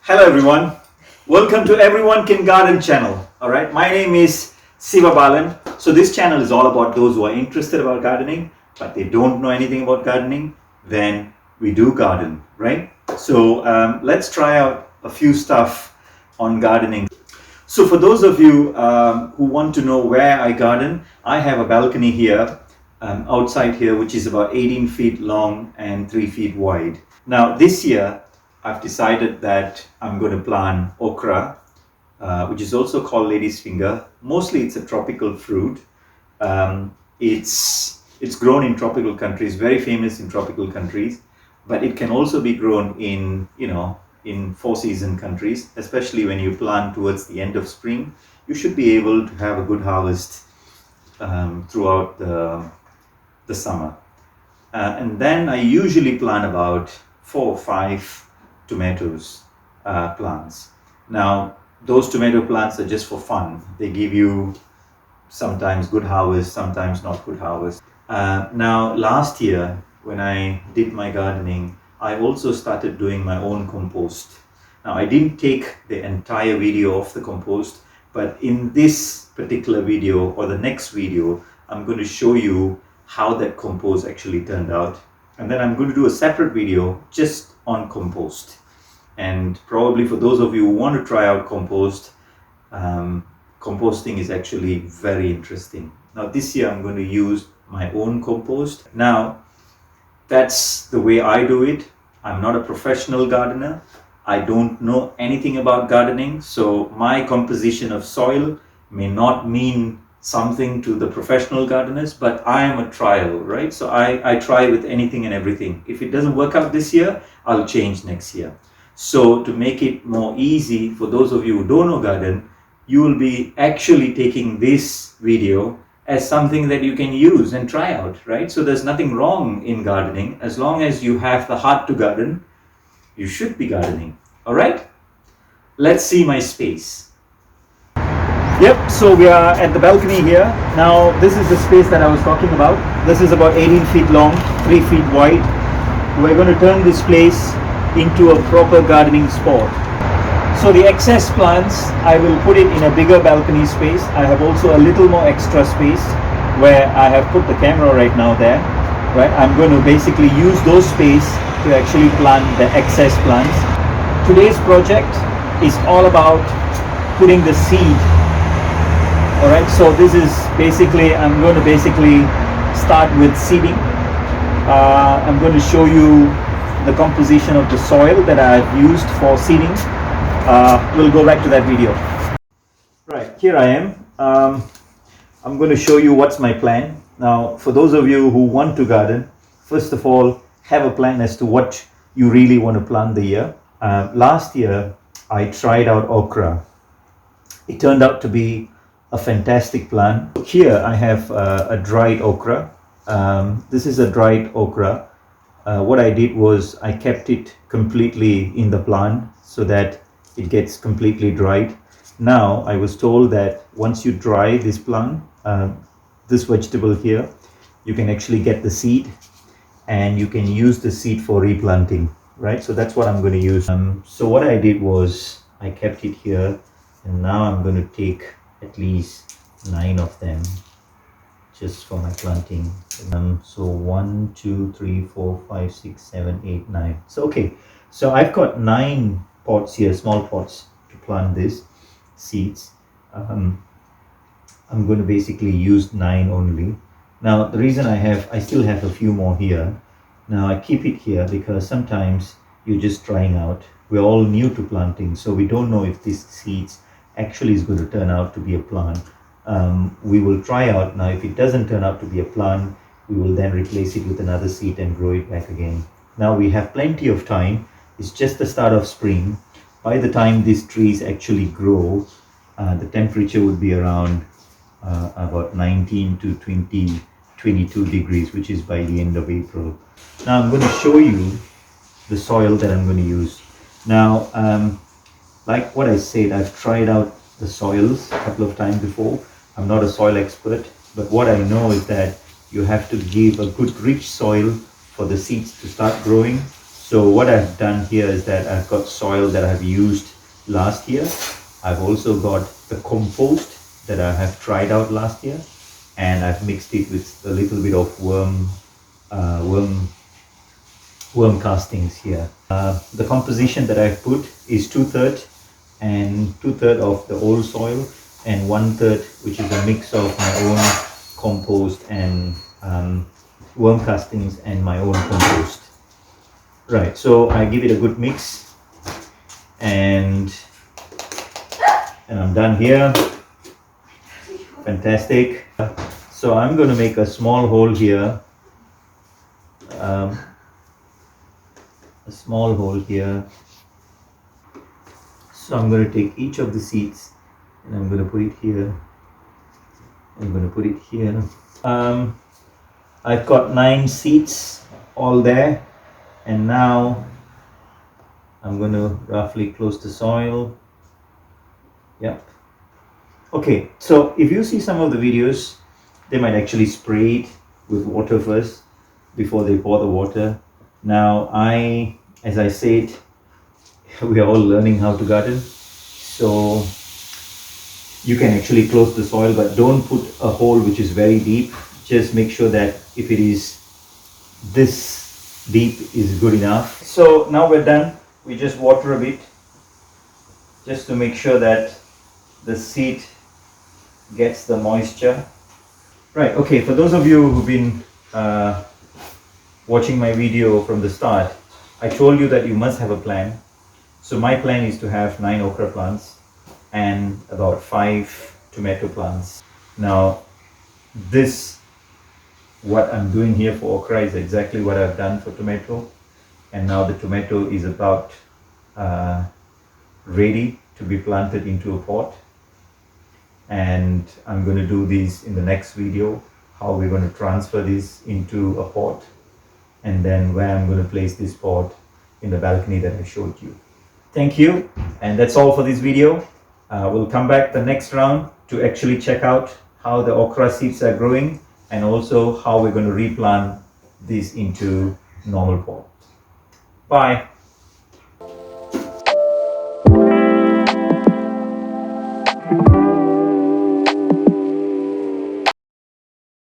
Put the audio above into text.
Hello everyone, welcome to Everyone Can Garden channel. Alright, my name is Siva Balan. So this channel is all about those who are interested about gardening but they don't know anything about gardening. Then we do garden, right? So let's try out a few stuff on gardening. So for those of you who want to know where I garden, I have a balcony here outside here which is about 18 feet long and 3 feet wide. Now this year I've decided that I'm going to plant okra, which is also called lady's finger. Mostly it's a tropical fruit. It's grown in tropical countries, very famous in tropical countries, but it can also be grown in in four season countries, especially when you plant towards the end of spring. You should be able to have a good harvest throughout the summer. And then I usually plant about 4 or 5 tomatoes plants. Now those tomato plants are just for fun. They give you sometimes good harvest, sometimes not good harvest. Now last year when I did my gardening, I also started doing my own compost. Now I didn't take the entire video of the compost, but in this particular video or the next video I'm going to show you how that compost actually turned out. And then I'm going to do a separate video just on compost. And probably for those of you who want to try out compost, composting is actually very interesting. Now this year I'm going to use my own compost. Now that's the way I do it. I'm not a professional gardener. I don't know anything about gardening, so my composition of soil may not mean something to the professional gardeners, but I am a trial, right? So I try with anything and everything. If it doesn't work out this year, I'll change next year. So to make it more easy for those of you who don't know garden, you will be actually taking this video as something that you can use and try out, right? So there's nothing wrong in gardening. As long as you have the heart to garden, you should be gardening. All right? Let's see my space. Yep, so we are at the balcony here. Now this is the space that I was talking about. This is about 18 feet long, 3 feet wide. We're going to turn this place into a proper gardening spot. So the excess plants, I will put it in a bigger balcony space. I have also a little more extra space where I have put the camera right now there. Right, I'm going to basically use those space to actually plant the excess plants. Today's project is all about putting the seed. Alright, so this is basically, I'm going to basically start with seeding. I'm going to show you the composition of the soil that I've used for seeding. We'll go back to that video. Right, here I am. I'm going to show you what's my plan. Now, for those of you who want to garden, first of all, have a plan as to what you really want to plant the year. Last year, I tried out okra. It turned out to be a fantastic plant. Here I have a dried okra. This is a dried okra. What I did was I kept it completely in the plant so that it gets completely dried. Now I was told that once you dry this plant, this vegetable here, you can actually get the seed and you can use the seed for replanting, right? So that's what I'm going to use. So what I did was I kept it here, and now I'm going to take at least 9 of them just for my planting. So 1, 2, 3, 4, 5, 6, 7, 8, 9. So okay, so I've got 9 pots here, small pots to plant these seeds. I'm going to basically use 9 only. Now the reason I still have a few more here. Now I keep it here because sometimes you're just trying out. We're all new to planting, so we don't know if these seeds actually is going to turn out to be a plant. We will try out. Now if it doesn't turn out to be a plant, we will then replace it with another seed and grow it back again. Now we have plenty of time. It's just the start of spring. By the time these trees actually grow, the temperature would be around about 19 to 22 degrees, which is by the end of April. Now I'm going to show you the soil that I'm going to use. Now like what I said, I've tried out the soils a couple of times before. I'm not a soil expert, but what I know is that you have to give a good rich soil for the seeds to start growing. So what I've done here is that I've got soil that I've used last year. I've also got the compost that I have tried out last year, and I've mixed it with a little bit of worm castings here. The composition that I've put is 2/3 and 2/3 of the old soil, and 1/3 which is a mix of my own compost and worm castings and my own compost. Right, so I give it a good mix, and I'm done here. Fantastic. So I'm going to make a small hole here. So I'm going to take each of the seeds and I'm going to put it here. I'm going to put it here. I've got 9 seeds all there, and now I'm going to roughly close the soil. Yep. Okay, so if you see some of the videos, they might actually spray it with water first before they pour the water. Now, as I said, we are all learning how to garden, so you can actually close the soil, but don't put a hole which is very deep. Just make sure that if it is this deep is good enough. So now we're done. We just water a bit just to make sure that the seed gets the moisture. Right, okay, for those of you who've been watching my video from the start, I told you that you must have a plan. So my plan is to have 9 okra plants and about 5 tomato plants. Now, what I'm doing here for okra is exactly what I've done for tomato, and now the tomato is about ready to be planted into a pot, and I'm going to do this in the next video, how we're going to transfer this into a pot, and then where I'm going to place this pot in the balcony that I showed you. Thank you, and that's all for this video. We'll come back the next round to actually check out how the okra seeds are growing, and also how we're going to replant this into normal pot. Bye.